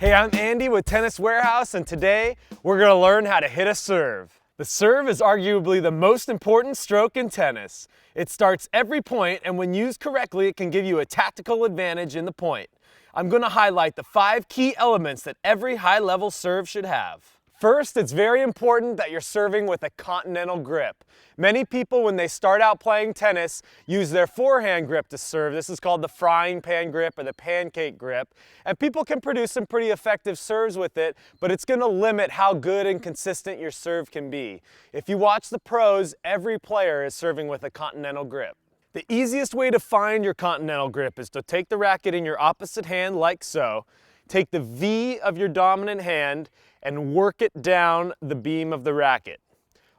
Hey, I'm Andy with Tennis Warehouse, and today we're going to learn how to hit a serve. The serve is arguably the most important stroke in tennis. It starts every point, and when used correctly, it can give you a tactical advantage in the point. I'm going to highlight the 5 key elements that every high-level serve should have. First, it's very important that you're serving with a continental grip. Many people, when they start out playing tennis, use their forehand grip to serve. This is called the frying pan grip or the pancake grip. And people can produce some pretty effective serves with it, but it's going to limit how good and consistent your serve can be. If you watch the pros, every player is serving with a continental grip. The easiest way to find your continental grip is to take the racket in your opposite hand like so, take the V of your dominant hand, and work it down the beam of the racket,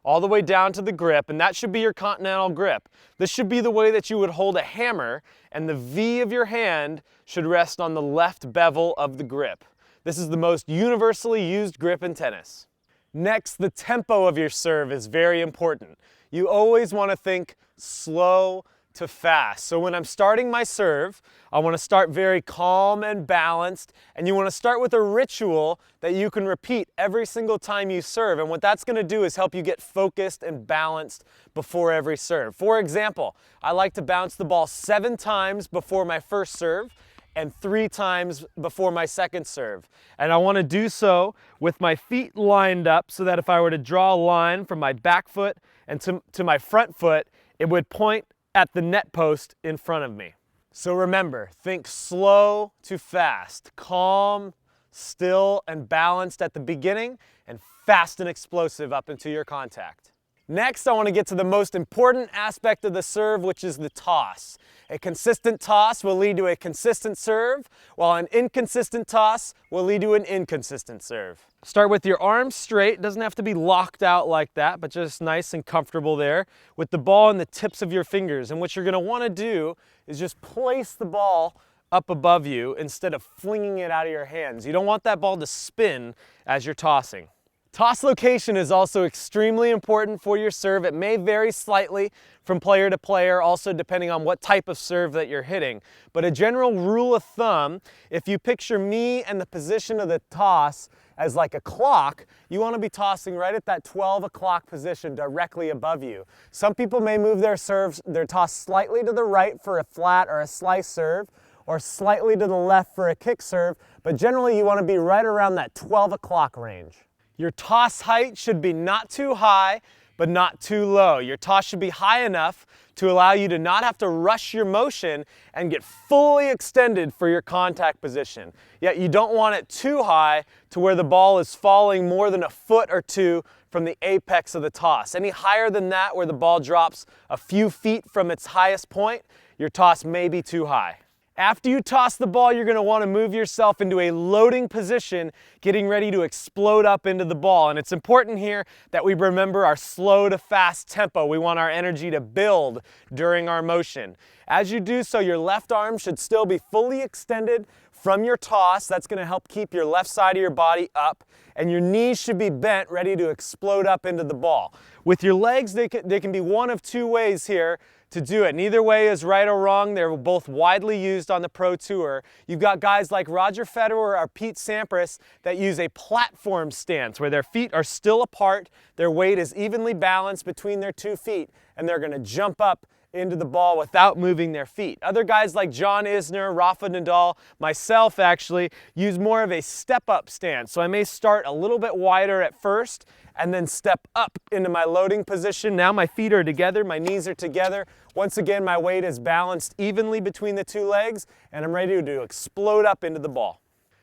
all the way down to the grip, and that should be your continental grip. This should be the way that you would hold a hammer, and the V of your hand should rest on the left bevel of the grip. This is the most universally used grip in tennis. Next, the tempo of your serve is very important. You always want to think slow to fast. So when I'm starting my serve, I want to start very calm and balanced, and you want to start with a ritual that you can repeat every single time you serve. And what that's going to do is help you get focused and balanced before every serve. For example, I like to bounce the ball 7 times before my first serve and 3 times before my second serve. And I want to do so with my feet lined up so that if I were to draw a line from my back foot and to my front foot, it would point at the net post in front of me. So remember, think slow to fast, calm, still, and balanced at the beginning, and fast and explosive up into your contact. Next, I want to get to the most important aspect of the serve, which is the toss. A consistent toss will lead to a consistent serve, while an inconsistent toss will lead to an inconsistent serve. Start with your arms straight. It doesn't have to be locked out like that, but just nice and comfortable there, with the ball in the tips of your fingers. And what you're going to want to do is just place the ball up above you instead of flinging it out of your hands. You don't want that ball to spin as you're tossing. Toss location is also extremely important for your serve. It may vary slightly from player to player, also depending on what type of serve that you're hitting. But a general rule of thumb, if you picture me and the position of the toss as like a clock, you want to be tossing right at that 12 o'clock position directly above you. Some people may move their toss slightly to the right for a flat or a slice serve, or slightly to the left for a kick serve, but generally you want to be right around that 12 o'clock range. Your toss height should be not too high, but not too low. Your toss should be high enough to allow you to not have to rush your motion and get fully extended for your contact position. Yet you don't want it too high to where the ball is falling more than a foot or 2 from the apex of the toss. Any higher than that, where the ball drops a few feet from its highest point, your toss may be too high. After you toss the ball, you're going to want to move yourself into a loading position, getting ready to explode up into the ball. And it's important here that we remember our slow to fast tempo. We want our energy to build during our motion. As you do so, your left arm should still be fully extended from your toss. That's going to help keep your left side of your body up. And your knees should be bent, ready to explode up into the ball. With your legs, they can be one of 2 ways here to do it. Neither way is right or wrong. They're both widely used on the Pro Tour. You've got guys like Roger Federer or Pete Sampras that use a platform stance where their feet are still apart, their weight is evenly balanced between their 2 feet, and they're going to jump up into the ball without moving their feet. Other guys like John Isner, Rafa Nadal, myself actually, use more of a step-up stance. So I may start a little bit wider at first and then step up into my loading position. Now my feet are together, my knees are together. Once again, my weight is balanced evenly between the 2 legs, and I'm ready to explode up into the ball.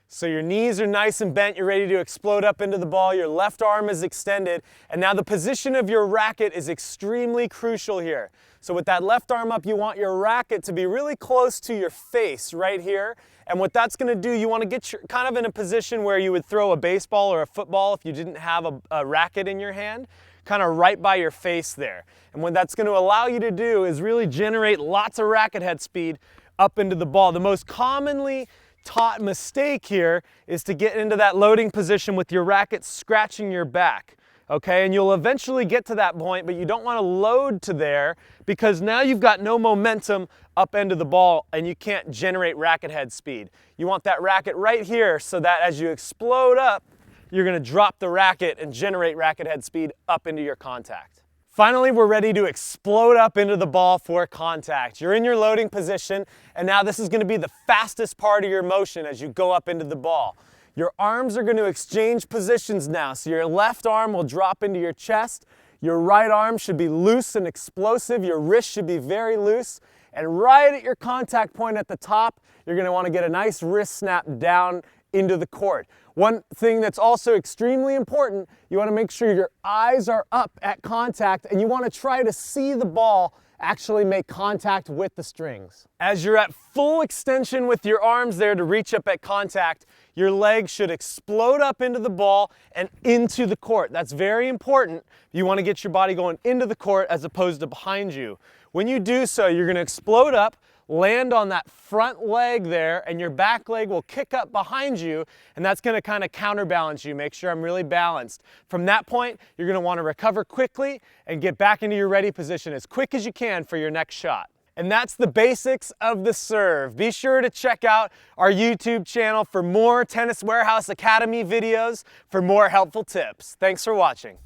So your knees are nice and bent, you're ready to explode up into the ball, your left arm is extended, and now the position of your racket is extremely crucial here. So with that left arm up, you want your racket to be really close to your face right here. And what that's going to do, you want to get kind of in a position where you would throw a baseball or a football if you didn't have a racket in your hand, kind of right by your face there. And what that's going to allow you to do is really generate lots of racket head speed up into the ball. The most commonly taught mistake here is to get into that loading position with your racket scratching your back. okay? And you'll eventually get to that point, but you don't want to load to there because now you've got no momentum up into the ball and you can't generate racket head speed. You want that racket right here so that as you explode up, you're going to drop the racket and generate racket head speed up into your contact. Finally, we're ready to explode up into the ball for contact. You're in your loading position, and now this is going to be the fastest part of your motion as you go up into the ball. Your arms are going to exchange positions now, so your left arm will drop into your chest, your right arm should be loose and explosive, your wrist should be very loose, and right at your contact point at the top, you're going to want to get a nice wrist snap down into the court. One thing that's also extremely important, you want to make sure your eyes are up at contact and you want to try to see the ball actually make contact with the strings. As you're at full extension with your arms there to reach up at contact, your legs should explode up into the ball and into the court. That's very important. You want to get your body going into the court as opposed to behind you. When you do so, you're going to explode up, land on that front leg there, and your back leg will kick up behind you, and that's going to kind of counterbalance you. Make sure I'm really balanced. From that point, you're going to want to recover quickly and get back into your ready position as quick as you can for your next shot. And that's the basics of the serve. Be sure to check out our YouTube channel for more Tennis Warehouse Academy videos for more helpful tips. Thanks for watching.